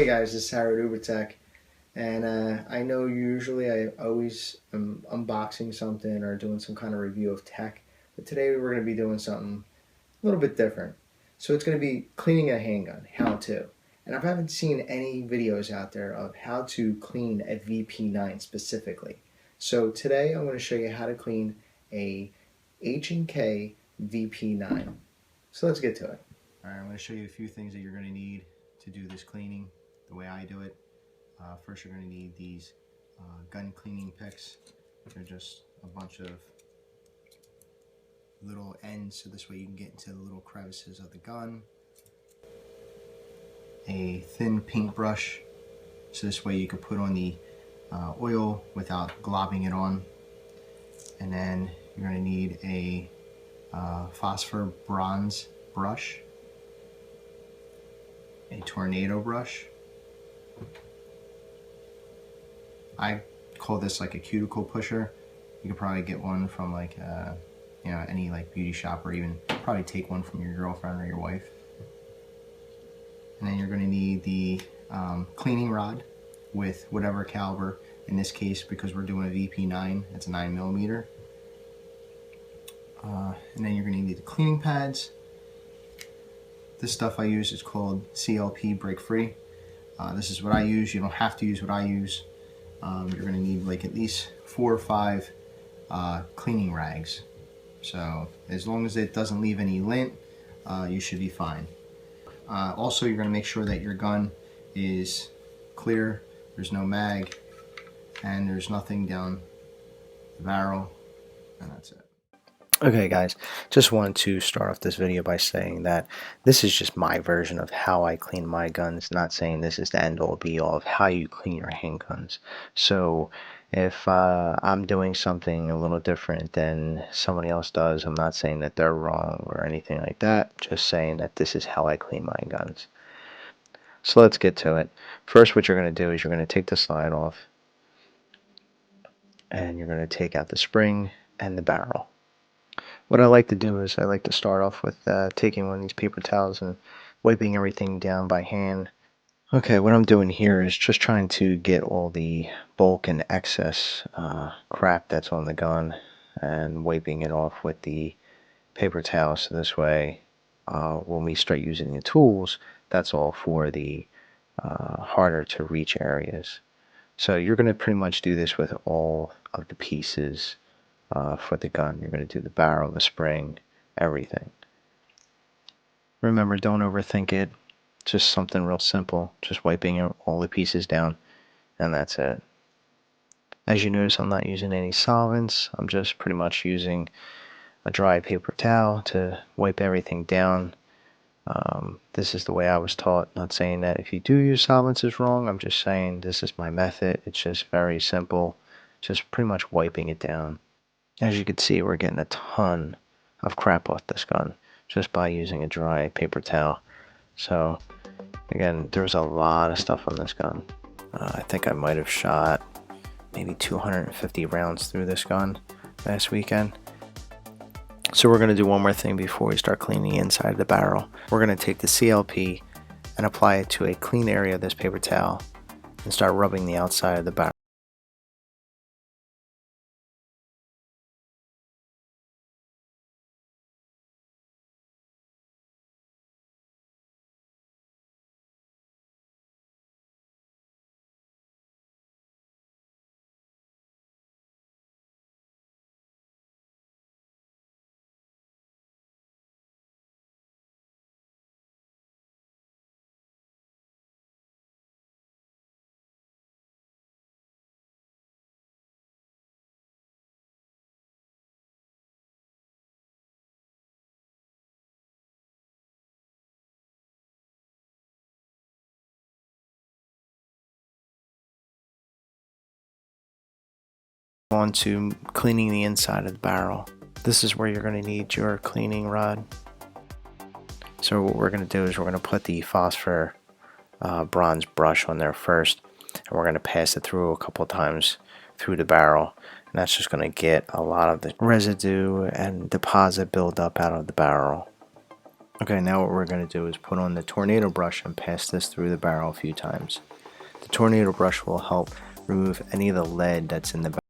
Hey guys, this is UBR Tech, and I know usually I always am unboxing something or doing some kind of review of tech, but today we're going to be doing something a little bit different. So it's going to be cleaning a handgun, how to. And I haven't seen any videos out there of how to clean a VP9 specifically. So today I'm going to show you how to clean a H&K VP9. So let's get to it. Alright, I'm going to show you a few things that you're going to need to do this cleaning the way I do it. First, you're going to need these gun cleaning picks. They're just a bunch of little ends, so this way you can get into the little crevices of the gun. A thin paintbrush, so this way you can put on the oil without globbing it on. And then you're going to need a phosphor bronze brush, a tornado brush. I call this like a cuticle pusher. You could probably get one from like any like beauty shop, or even probably take one from your girlfriend or your wife. And then you're going to need the cleaning rod with whatever caliber. In this case, because we're doing a VP9, it's a 9mm. And then you're going to need the cleaning pads. This stuff I use is called CLP Break Free. This is what I use. You don't have to use what I use. You're going to need like at least 4 or 5 cleaning rags. So as long as it doesn't leave any lint, you should be fine. Also, you're going to make sure that your gun is clear, there's no mag, and there's nothing down the barrel, and that's it. Okay guys, just wanted to start off this video by saying that this is just my version of how I clean my guns, not saying this is the end all be all of how you clean your handguns. So if I'm doing something a little different than somebody else does, I'm not saying that they're wrong or anything like that, just saying that this is how I clean my guns. So let's get to it. First, what you're going to do is you're going to take the slide off, and you're going to take out the spring and the barrel. What I like to do is I like to start off with taking one of these paper towels and wiping everything down by hand. Okay, what I'm doing here is just trying to get all the bulk and excess crap that's on the gun and wiping it off with the paper towel, so this way when we start using the tools, that's all for the harder to reach areas. So you're going to pretty much do this with all of the pieces for the gun. You're going to do the barrel, the spring, everything. Remember, don't overthink it. Just something real simple. Just wiping all the pieces down, and that's it. As you notice, I'm not using any solvents. I'm just pretty much using a dry paper towel to wipe everything down. This is the way I was taught. Not saying that if you do use solvents is wrong. I'm just saying this is my method. It's just very simple. Just pretty much wiping it down. As you can see, we're getting a ton of crap off this gun just by using a dry paper towel. So again, there's a lot of stuff on this gun. I think I might have shot maybe 250 rounds through this gun last weekend. So we're going to do one more thing before we start cleaning the inside of the barrel. We're going to take the CLP and apply it to a clean area of this paper towel and start rubbing the outside of the barrel. On to cleaning the inside of the barrel. This is where you're going to need your cleaning rod. So what we're going to do is we're going to put the phosphor bronze brush on there first, and we're going to pass it through a couple of times through the barrel, and that's just going to get a lot of the residue and deposit build up out of the barrel. Okay, now what we're going to do is put on the tornado brush and pass this through the barrel a few times. The tornado brush will help remove any of the lead that's in the barrel.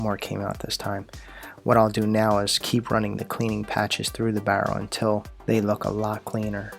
More came out this time. What I'll do now is keep running the cleaning patches through the barrel until they look a lot cleaner.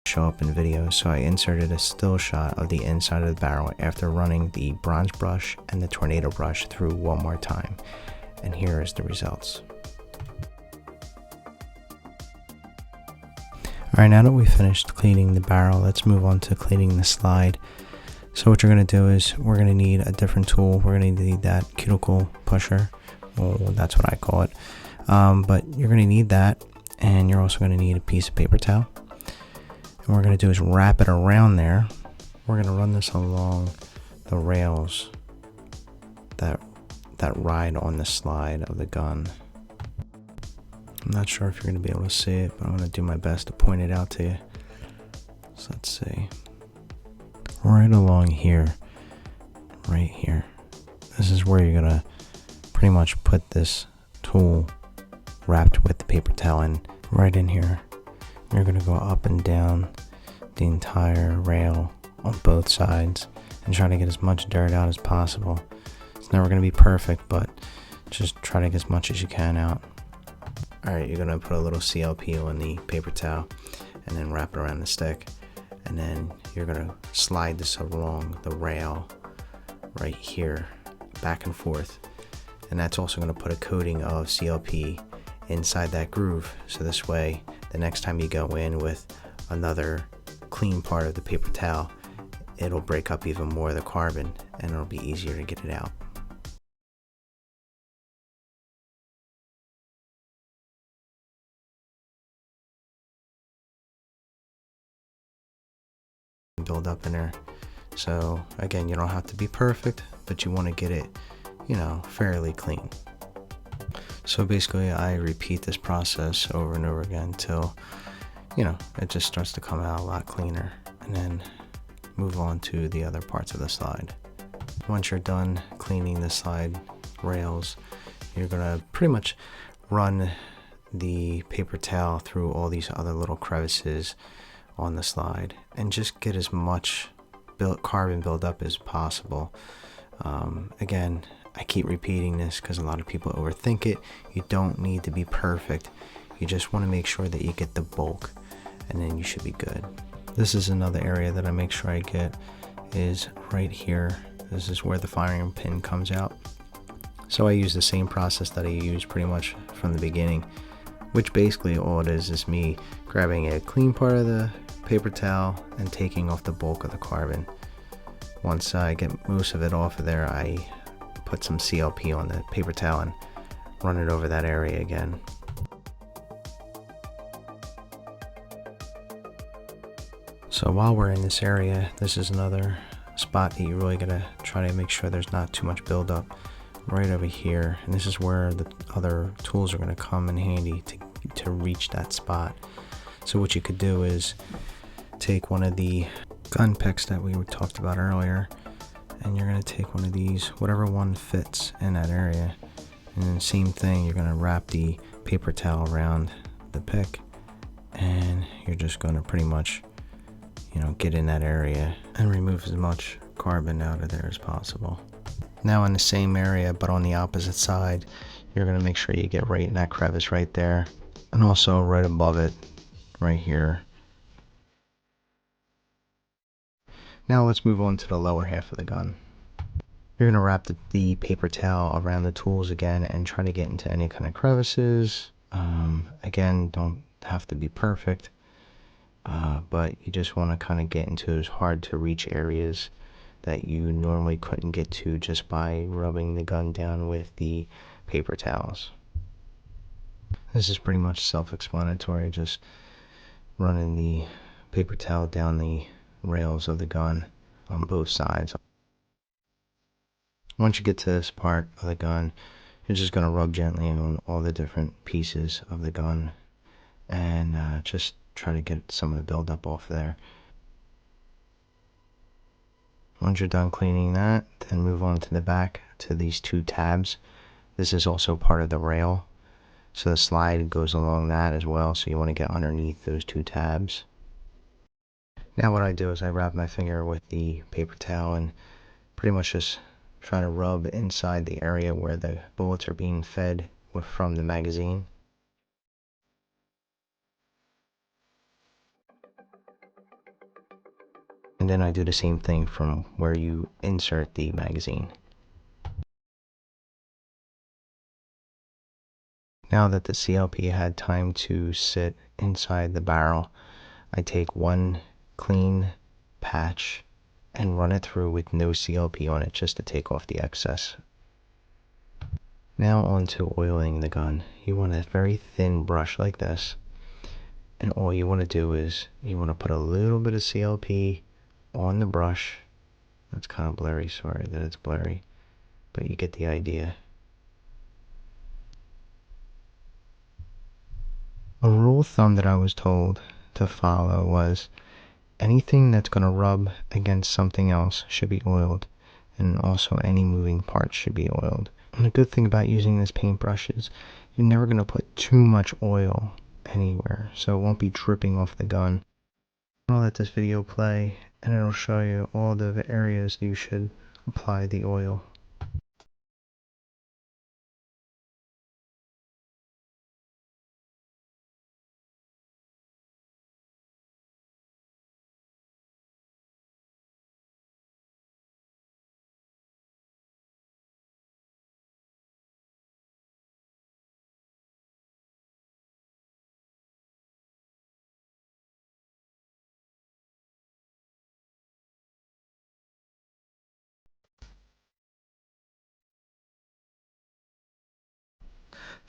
Show up in video, so I inserted a still shot of the inside of the barrel after running the bronze brush and the tornado brush through one more time, and here is the results. Alright, now that we finished cleaning the barrel, let's move on to cleaning the slide. So what you're going to do is we're going to need a different tool. We're going to need that cuticle pusher. Well, that's what I call it. But you're going to need that, and you're also going to need a piece of paper towel. And what we're going to do is wrap it around there. We're going to run this along the rails that ride on the slide of the gun. I'm not sure if you're going to be able to see it, but I'm going to do my best to point it out to you. So let's see. Right along here, right here. This is where you're going to pretty much put this tool wrapped with the paper towel in, right in here. You're going to go up and down the entire rail on both sides and try to get as much dirt out as possible. It's never going to be perfect, but just try to get as much as you can out. Alright, you're going to put a little CLP on the paper towel and then wrap it around the stick. And then you're going to slide this along the rail right here, back and forth. And that's also going to put a coating of CLP inside that groove, so this way the next time you go in with another clean part of the paper towel, it'll break up even more of the carbon and it'll be easier to get it out. buildup in there. So again, you don't have to be perfect, but you want to get it, fairly clean. So basically I repeat this process over and over again till, it just starts to come out a lot cleaner, and then move on to the other parts of the slide. Once you're done cleaning the slide rails, you're gonna pretty much run the paper towel through all these other little crevices on the slide and just get as much carbon buildup as possible. Again, I keep repeating this because a lot of people overthink it. You don't need to be perfect. You just want to make sure that you get the bulk, and then you should be good. This is another area that I make sure I get, is right here. This is where the firing pin comes out. So I use the same process that I used pretty much from the beginning, which basically all it is me grabbing a clean part of the paper towel and taking off the bulk of the carbon. Once I get most of it off of there, I put some CLP on the paper towel and run it over that area again. So while we're in this area, this is another spot that you really gotta try to make sure there's not too much buildup. Right over here, and this is where the other tools are going to come in handy to reach that spot. So what you could do is take one of the gun picks that we talked about earlier, and you're going to take one of these, whatever one fits in that area, and then same thing, you're going to wrap the paper towel around the pick, and you're just going to pretty much, get in that area and remove as much carbon out of there as possible. Now in the same area, but on the opposite side, you're going to make sure you get right in that crevice right there, and also right above it, right here. Now let's move on to the lower half of the gun. You're going to wrap the paper towel around the tools again and try to get into any kind of crevices. Again, don't have to be perfect, but you just want to kind of get into those hard to reach areas that you normally couldn't get to just by rubbing the gun down with the paper towels. This is pretty much self-explanatory, just running the paper towel down the rails of the gun on both sides. Once you get to this part of the gun, you're just going to rub gently on all the different pieces of the gun and just try to get some of the buildup off there. Once you're done cleaning that, then move on to the back to these two tabs. This is also part of the rail, so the slide goes along that as well, so you want to get underneath those two tabs. Now what I do is I wrap my finger with the paper towel and pretty much just try to rub inside the area where the bullets are being fed from the magazine. And then I do the same thing from where you insert the magazine. Now that the CLP had time to sit inside the barrel, I take one clean patch and run it through with no CLP on it just to take off the excess. Now on to oiling the gun. You want a very thin brush like this, and all you want to do is you want to put a little bit of CLP on the brush. That's kind of blurry, sorry that it's blurry, but you get the idea. A rule of thumb that I was told to follow was anything that's going to rub against something else should be oiled, and also any moving parts should be oiled. And the good thing about using this paintbrush is you're never going to put too much oil anywhere, so it won't be dripping off the gun. I'll let this video play and it'll show you all the areas you should apply the oil.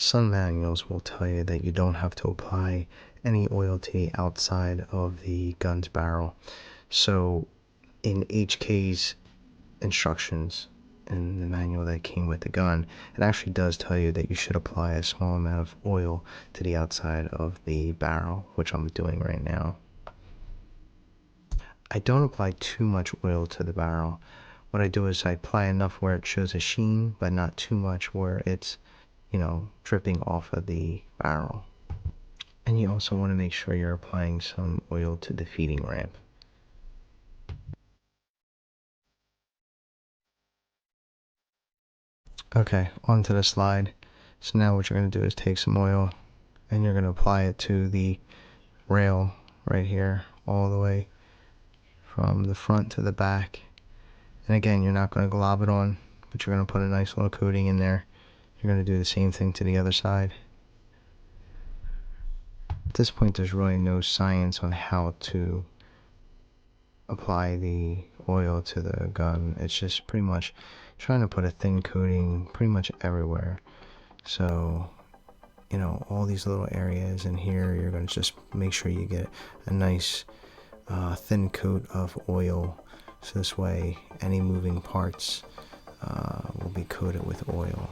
Some manuals will tell you that you don't have to apply any oil to the outside of the gun's barrel. So in HK's instructions in the manual that came with the gun, it actually does tell you that you should apply a small amount of oil to the outside of the barrel, which I'm doing right now. I don't apply too much oil to the barrel. What I do is I apply enough where it shows a sheen, but not too much where it's, dripping off of the barrel. And you also want to make sure you're applying some oil to the feeding ramp. Okay, onto the slide. So now what you're going to do is take some oil and you're going to apply it to the rail right here, all the way from the front to the back. And again, you're not going to glob it on, but you're going to put a nice little coating in there. You're going to do the same thing to the other side. At this point, there's really no science on how to apply the oil to the gun. It's just pretty much trying to put a thin coating pretty much everywhere. So, all these little areas in here, you're going to just make sure you get a nice thin coat of oil. So this way, any moving parts will be coated with oil.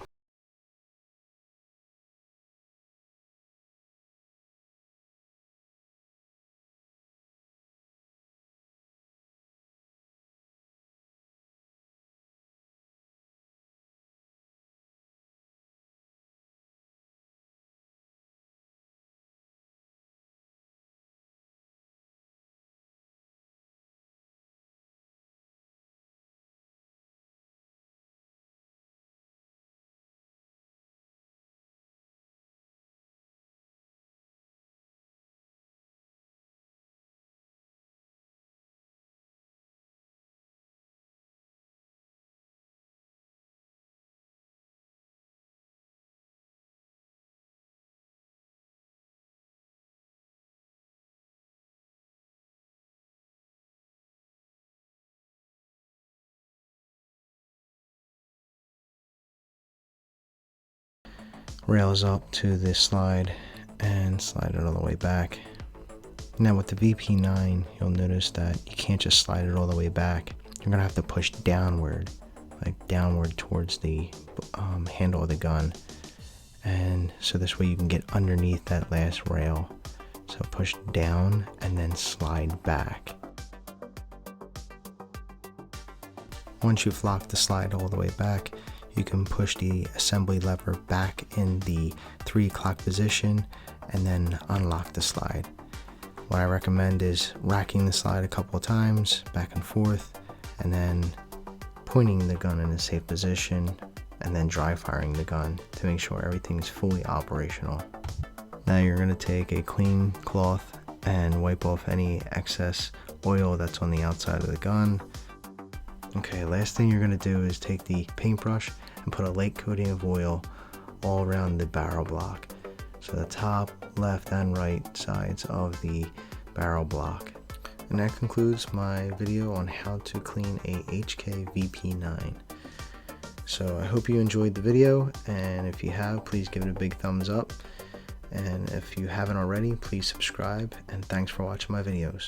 Rails up to this slide and slide it all the way back. Now with the VP9, you'll notice that you can't just slide it all the way back. You're gonna have to push downward, like downward towards the handle of the gun. And so this way you can get underneath that last rail. So push down and then slide back. Once you've locked the slide all the way back, you can push the assembly lever back in the 3 o'clock position and then unlock the slide. What I recommend is racking the slide a couple of times back and forth, and then pointing the gun in a safe position, and then dry firing the gun to make sure everything's fully operational. Now you're going to take a clean cloth and wipe off any excess oil that's on the outside of the gun. Okay, last thing you're going to do is take the paintbrush and put a light coating of oil all around the barrel block. So the top, left, and right sides of the barrel block. And that concludes my video on how to clean a HK VP9. So I hope you enjoyed the video, and if you have, please give it a big thumbs up. And if you haven't already, please subscribe, and thanks for watching my videos.